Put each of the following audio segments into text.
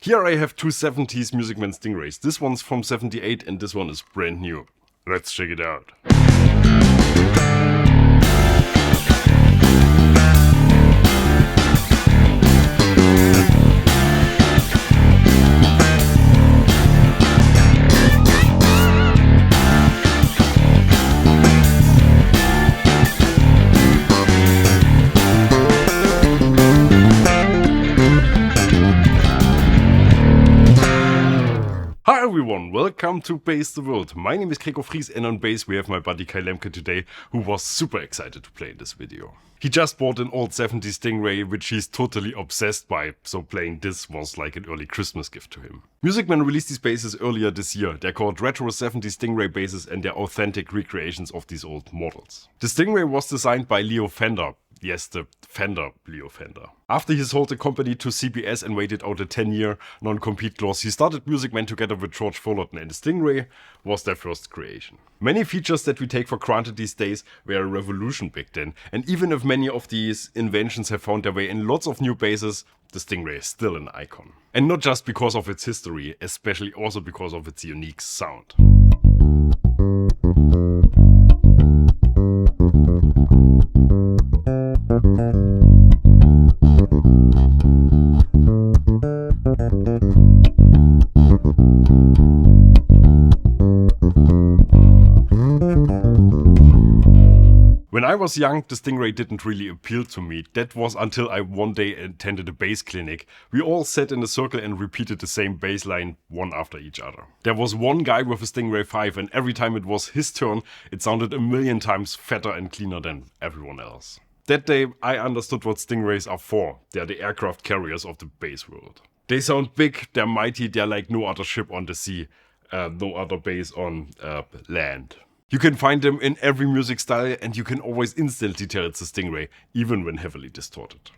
Here I have two 70s Music Man Stingrays. This one's from 78 and this one is brand new. Let's check it out. Hi everyone, welcome to Bass the World. My name is Gregor Fries and on bass we have my buddy Kai Lemke today, who was super excited to play in this video. He just bought an old 70s Stingray which he's totally obsessed by, so playing this was like an early Christmas gift to him. Music Man released these basses earlier this year. They're called Retro 70s Stingray basses and they're authentic recreations of these old models. The Stingray was designed by Leo Fender. Yes, the Fender Leo Fender. After he sold the company to CBS and waited out a 10-year non-compete clause, he started Music Man together with George Fullerton, and the Stingray was their first creation. Many features that we take for granted these days were a revolution back then, and even if many of these inventions have found their way in lots of new basses, the Stingray is still an icon. And not just because of its history, especially also because of its unique sound. When I was young, the Stingray didn't really appeal to me. That was until I one day attended a bass clinic. We all sat in a circle and repeated the same bass line one after each other. There was one guy with a Stingray 5 and every time it was his turn, it sounded a million times fatter and cleaner than everyone else. That day I understood what Stingrays are for. They're the aircraft carriers of the bass world. They sound big, they're mighty, they're like no other ship on the sea, no other bass on land. You can find them in every music style and you can always instantly tell it's a Stingray, even when heavily distorted.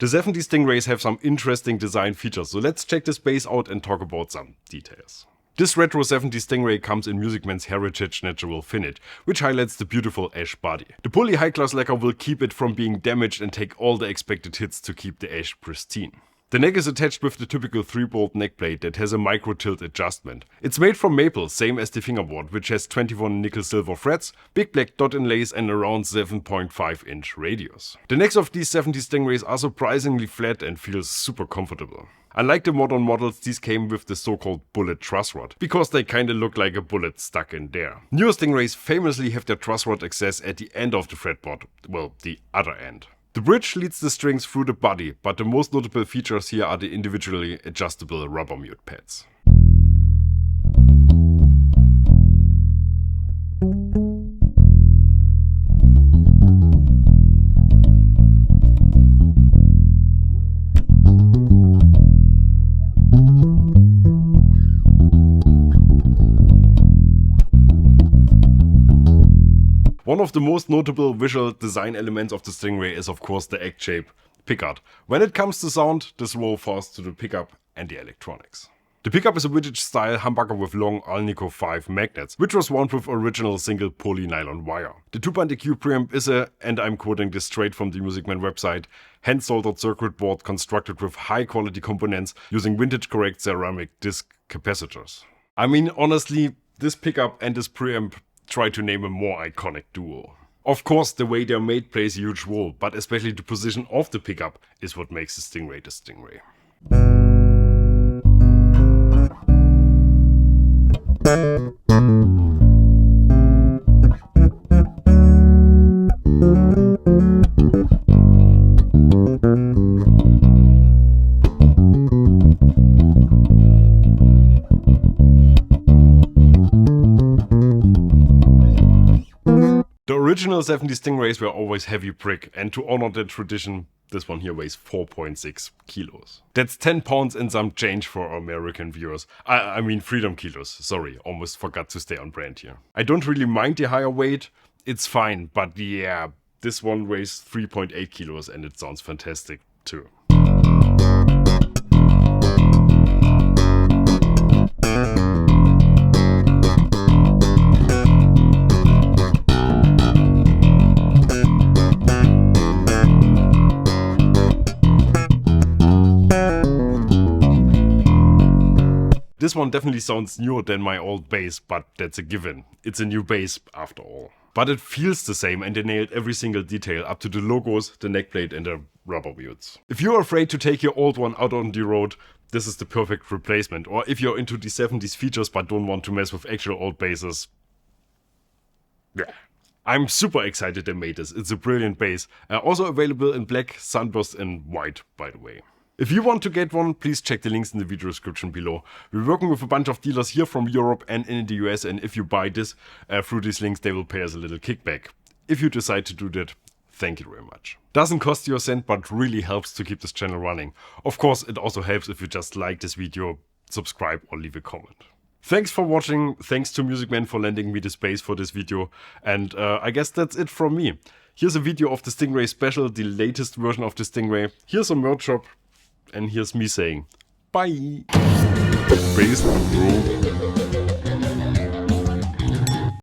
The 70s Stingrays have some interesting design features, so let's check this bass out and talk about some details. This retro 70s Stingray comes in Music Man's Heritage Natural Finish, which highlights the beautiful ash body. The poly high-class lacquer will keep it from being damaged and take all the expected hits to keep the ash pristine. The neck is attached with the typical 3-bolt neck plate that has a micro tilt adjustment. It's made from maple, same as the fingerboard, which has 21 nickel silver frets, big black dot inlays and around 7.5 inch radius. The necks of these 70s Stingrays are surprisingly flat and feel super comfortable. Unlike the modern models, these came with the so-called bullet truss rod, because they kinda look like a bullet stuck in there. Newer Stingrays famously have their truss rod access at the end of the fretboard, well, the other end. The bridge leads the strings through the body, but the most notable features here are the individually adjustable rubber mute pads. One of the most notable visual design elements of the Stingray is of course the egg-shaped pickup. When it comes to sound, this roll falls to the pickup and the electronics. The pickup is a vintage-style humbucker with long Alnico 5 magnets, which was wound with original single poly nylon wire. The 2-band EQ preamp is a, and I'm quoting this straight from the Music Man website, hand-soldered circuit board constructed with high-quality components using vintage-correct ceramic disc capacitors. I mean, honestly, this pickup and this preamp try to name a more iconic duo. Of course, the way they're made plays a huge role, but especially the position of the pickup is what makes the Stingray the Stingray. The original 70s Stingrays were always heavy brick, and to honor that tradition, this one here weighs 4.6 kilos. That's 10 pounds and some change for our American viewers. I mean freedom kilos, sorry, almost forgot to stay on brand here. I don't really mind the higher weight, it's fine, but yeah, this one weighs 3.8 kilos and it sounds fantastic too. This one definitely sounds newer than my old bass, but that's a given. It's a new bass after all. But it feels the same and they nailed every single detail up to the logos, the neckplate and the rubber wheels. If you're afraid to take your old one out on the road, this is the perfect replacement. Or if you're into the 70s features but don't want to mess with actual old basses, yeah. I'm super excited they made this. It's a brilliant bass. Also available in black, sunburst and white, by the way. If you want to get one, please check the links in the video description below. We're working with a bunch of dealers here from Europe and in the US, and if you buy this through these links, they will pay us a little kickback. If you decide to do that, thank you very much. Doesn't cost you a cent, but really helps to keep this channel running. Of course, it also helps if you just like this video, subscribe or leave a comment. Thanks for watching, thanks to Music Man for lending me the space for this video, and I guess that's it from me. Here's a video of the Stingray Special, the latest version of the Stingray. Here's a merch shop. And here's me saying, bye! Bass, bro.